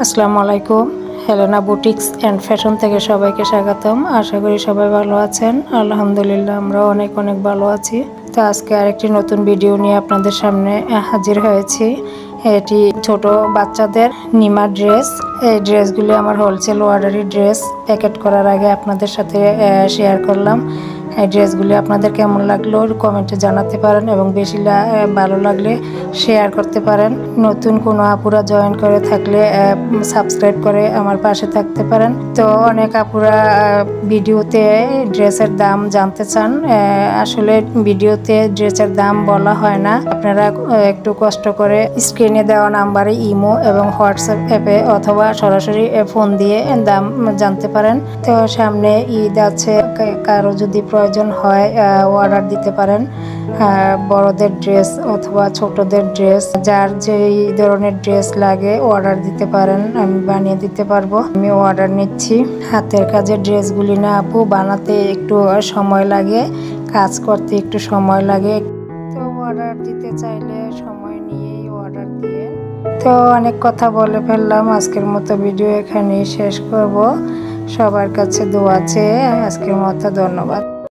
আসসালামু আলাইকুম। Helena boutiques and fashion থেকে সবাইকে স্বাগতম। আশা করি সবাই ভালো আছেন। আলহামদুলিল্লাহ আমরা অনেক ভালো আছি। তো আজকে আরেকটি নতুন ভিডিও নিয়ে আপনাদের সামনে হাজির হয়েছি। এটি ছোট বাচ্চাদের নিমা ড্রেস। এই ড্রেসগুলি আমার হোলসেল অর্ডারি ড্রেস। প্যাকেট করার আগে আপনাদের সাথে শেয়ার করলাম। এই ড্রেসগুলি আপনাদের কেমন লাগলো কমেন্টে জানাতে পারেন এবং বেশি ভালো লাগলে শেয়ার করতে পারেন। নতুন কোনো আপুরা জয়েন করে থাকলে সাবস্ক্রাইব করে আমার পাশে থাকতে পারেন। তো অনেক আপুরা ভিডিওতে ড্রেসের দাম জানতে চান। আসলে ভিডিওতে ড্রেসের দাম বলা হয় না। আপনারা একটু কষ্ট করে স্ক্রিনে দেওয়া নাম্বারে ইমো এবং হোয়াটসঅ্যাপ অ্যাপে অথবা সরাসরি ফোন দিয়ে দাম জানতে পারেন। তো সামনে ঈদ আছে, কারো যদি প্রয়োজন হয় অর্ডার দিতে পারেন। বড়দের ড্রেস অথবা ছোটদের ড্রেস, যার যেই ধরনের ড্রেস লাগে অর্ডার দিতে পারেন, আমি বানিয়ে দিতে পারবো। আমি অর্ডার নিচ্ছি। হাতের কাজের ড্রেসগুলি না আপু, বানাতে একটু সময় লাগে, কাজ করতে একটু সময় লাগে। তো অর্ডার দিতে চাইলে সময় নিয়েই অর্ডার দিয়ে। তো অনেক কথা বলে ফেললাম। আজকের মতো ভিডিও এখানেই শেষ করব। সবার কাছে দোয়া চেয়ে আজকের মতো ধন্যবাদ।